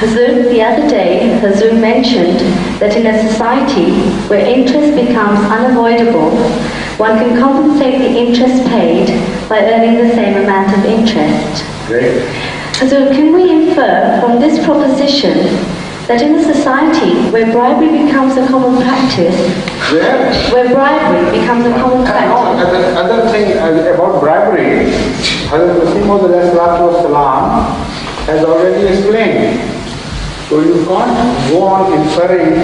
Hazur, the other day, Hazur mentioned that in a society where interest becomes unavoidable, one can compensate the interest paid by earning the same amount of interest. Great. Hazur, can we infer from this proposition that in a society where bribery becomes a common practice, where bribery becomes a common practice? The other thing about bribery, Hazrat Muslim has already explained. So you can't go on inferring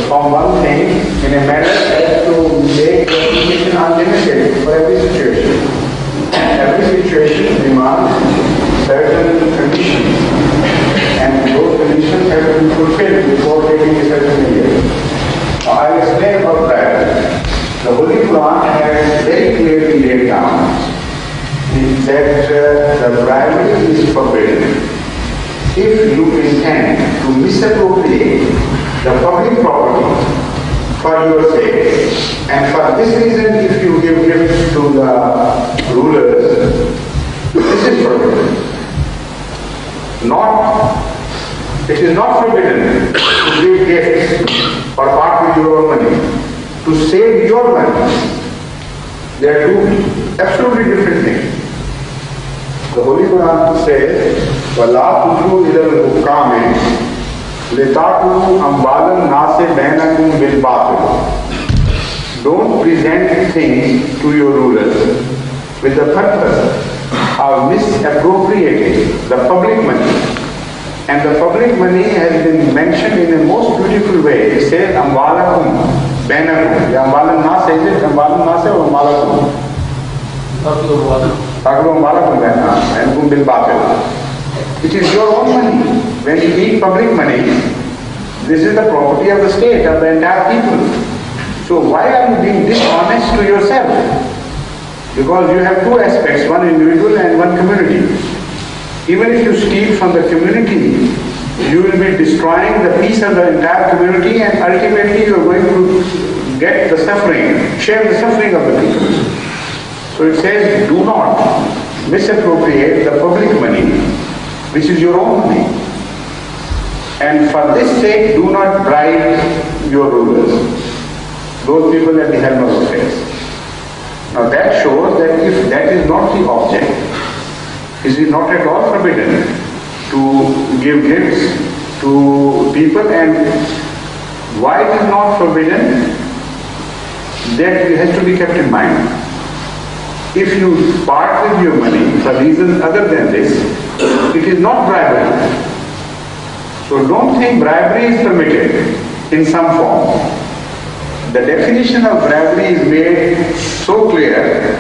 from one thing in a manner as to make the situation unlimited for every situation. Every situation demands certain conditions, and those conditions have to be fulfilled before taking a certain measure. Now I'll explain about that. The Holy Quran has very clearly laid down that the bribery is forbidden if you intend to misappropriate the public property for your sake. And for this reason, if you give gifts to the rulers, this is forbidden. It is not forbidden to give gifts or part with your own money, to save your money. They are two absolutely different things. The Holy Quran says, وَلَا تُدْرُوا إِلَى الْحُكَّامِ لِتَأْكُلُوا أَمْوَالَ النَّاسِ بَيْنَكُمْ بِالْبَاطِلِ. Don't present things to your rulers with the purpose of misappropriating the public money. And the public money has been mentioned in a most beautiful way. It says, أَمْوَالَكُمْ بَيْنَكُمْ. The أَمْوَالَ النَّاسِ is it أَمْوَالَ النَّاسِ or أَمْوَالَكُمْ? It is your own money. When you eat public money, this is the property of the state, of the entire people. So why are you being dishonest to yourself? Because you have two aspects, one individual and one community. Even if you steal from the community, you will be destroying the peace of the entire community, and ultimately you are going to get the suffering, share the suffering of the people. So it says, do not misappropriate the public money, which is your own money. And for this sake, do not bribe your rulers, those people at the helm of affairs. Now that shows that if that is not the object, it is not at all forbidden to give gifts to people. And why it is not forbidden, that has to be kept in mind. If you part with your money for reasons other than this, it is not bribery. So don't think bribery is permitted in some form. The definition of bribery is made so clear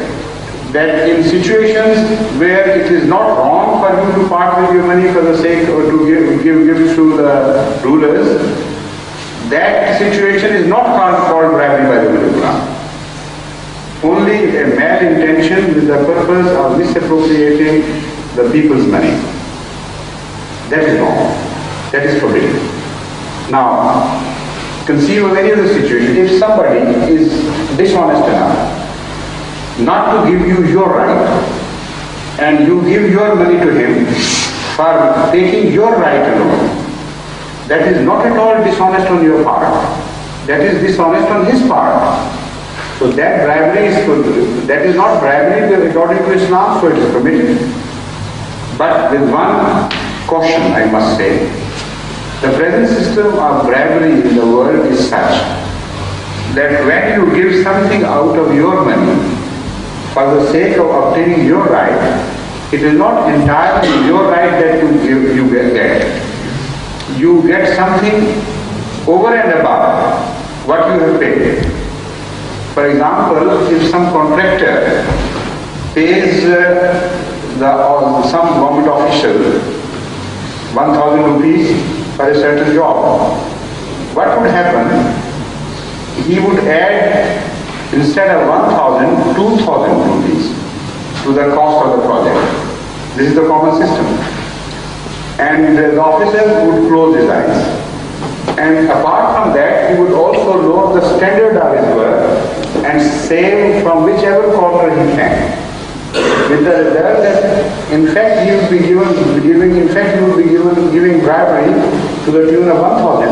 that in situations where it is not wrong for you to part with your money for the sake or to give gifts to the rulers, that situation is not called bribery by the Holy Quran. Only a malintention with the purpose of misappropriating the people's money. That is wrong. That is forbidden. Now, conceive of any other situation. If somebody is dishonest enough not to give you your right, and you give your money to him for taking your right alone, that is not at all dishonest on your part. That is dishonest on his part. So that bribery is not bribery according to Islam, so it is permitted. But with one caution, I must say, the present system of bribery in the world is such that when you give something out of your money for the sake of obtaining your right, it is not entirely your right that you get. You get something over and above what you have paid. For example, if some contractor pays some government official 1,000 rupees for a certain job, what would happen? He would add, instead of 1,000, 2,000 rupees to the cost of the project. This is the common system. And the officer would close his eyes. And apart from that, he would also lower the standard of his work and save from whichever corner he can. with the result that in fact he will be giving bribery to the tune of 1,000,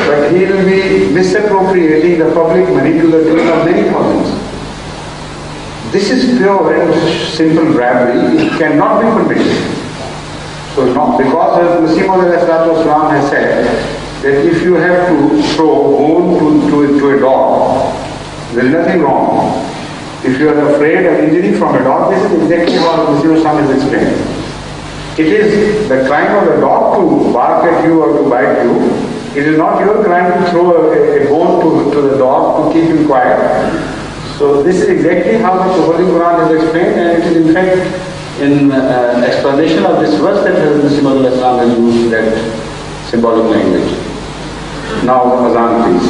but he will be misappropriating the public money to the tune of many thousands. This is pure and simple bribery. It cannot be permitted. So not because Muslim has said that if you have to throw bone to a dog, there is nothing wrong. If you are afraid of injury from a dog, this is exactly how Muslim has explained. It is the crime of the dog to bark at you or to bite you. It is not your crime to throw a bone to the dog to keep him quiet. So this is exactly how the Holy Quran is explained, and it is in fact in explanation of this verse that Muslim has used that symbolic language. Now, Azan please.